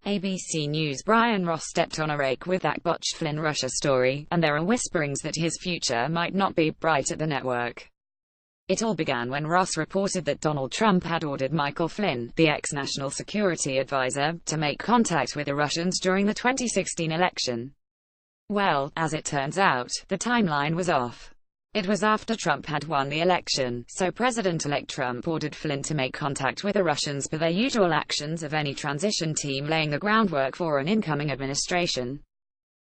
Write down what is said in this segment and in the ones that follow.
ABC News' Brian Ross stepped on a rake with that botched Flynn Russia story, and there are whisperings that his future might not be bright at the network. It all began when Ross reported that Donald Trump had ordered Michael Flynn, the ex-national security advisor, to make contact with the Russians during the 2016 election. Well, as it turns out, the timeline was off. It was after Trump had won the election, so President-elect Trump ordered Flynn to make contact with the Russians per their usual actions of any transition team laying the groundwork for an incoming administration.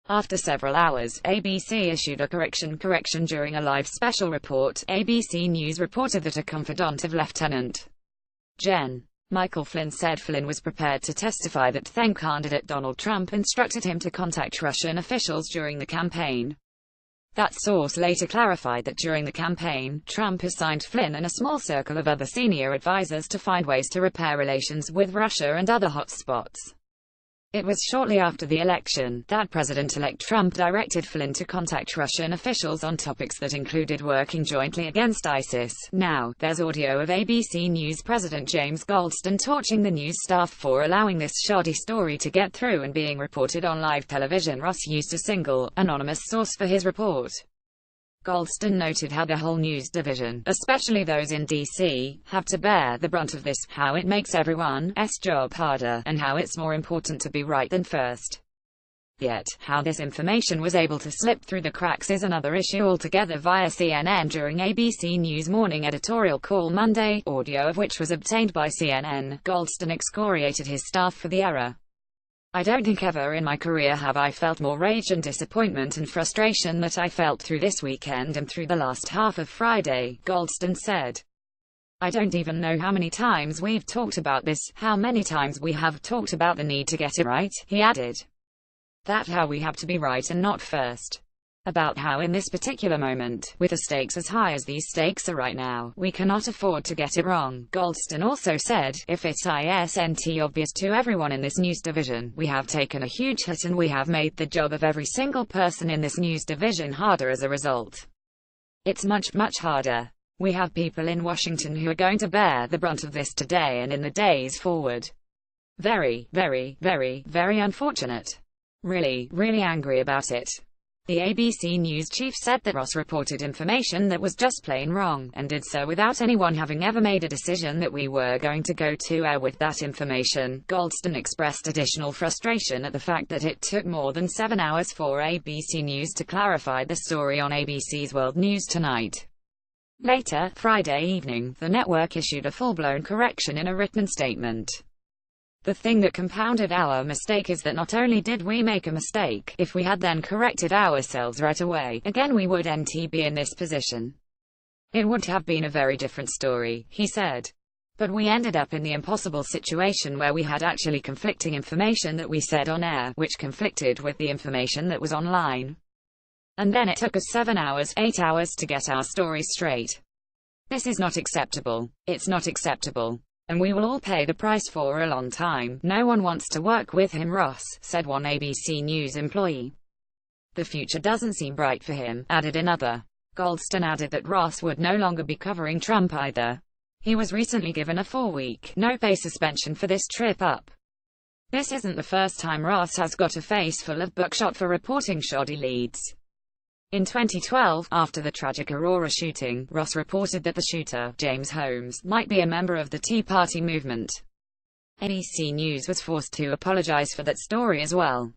After several hours, ABC issued a correction during a live special report. ABC News reported that a confidant of Lieutenant Gen. Michael Flynn said Flynn was prepared to testify that then-candidate Donald Trump instructed him to contact Russian officials during the campaign. That source later clarified that during the campaign, Trump assigned Flynn and a small circle of other senior advisors to find ways to repair relations with Russia and other hotspots. It was shortly after the election that President-elect Trump directed Flynn to contact Russian officials on topics that included working jointly against ISIS. Now, there's audio of ABC News President James Goldston torching the news staff for allowing this shoddy story to get through and being reported on live television. Ross used a single, anonymous source for his report. Goldston noted how the whole news division, especially those in D.C., have to bear the brunt of this, how it makes everyone's job harder, and how it's more important to be right than first. Yet, how this information was able to slip through the cracks is another issue altogether. Via CNN during ABC News' morning editorial call Monday, audio of which was obtained by CNN, Goldston excoriated his staff for the error. "I don't think ever in my career have I felt more rage and disappointment and frustration that I felt through this weekend and through the last half of Friday," Goldston said. "I don't even know how many times we've talked about this, how many times we have talked about the need to get it right," he added. "That how we have to be right and not first. About how in this particular moment, with the stakes as high as these stakes are right now, we cannot afford to get it wrong." Goldston also said, "If it's isn't obvious to everyone in this news division, we have taken a huge hit and we have made the job of every single person in this news division harder as a result. It's much, much harder. We have people in Washington who are going to bear the brunt of this today and in the days forward. Very, very, very, very unfortunate. Really, really angry about it." The ABC News chief said that Ross reported information that was just plain wrong, and did so without anyone having ever made a decision that we were going to go to air with that information. Goldston expressed additional frustration at the fact that it took more than 7 hours for ABC News to clarify the story on ABC's World News Tonight. Later, Friday evening, the network issued a full-blown correction in a written statement. "The thing that compounded our mistake is that not only did we make a mistake, if we had then corrected ourselves right away, again we wouldn't be in this position. It would have been a very different story," he said. "But we ended up in the impossible situation where we had actually conflicting information that we said on air, which conflicted with the information that was online. And then it took us 7 hours, 8 hours to get our story straight. This is not acceptable. It's not acceptable. And we will all pay the price for a long time. No one wants to work with him," Ross said, one ABC News employee. "The future doesn't seem bright for him," added another. Goldston added that Ross would no longer be covering Trump either. He was recently given a 4-week, no-pay suspension for this trip up. This isn't the first time Ross has got a face full of buckshot for reporting shoddy leads. In 2012, after the tragic Aurora shooting, Ross reported that the shooter, James Holmes, might be a member of the Tea Party movement. ABC News was forced to apologize for that story as well.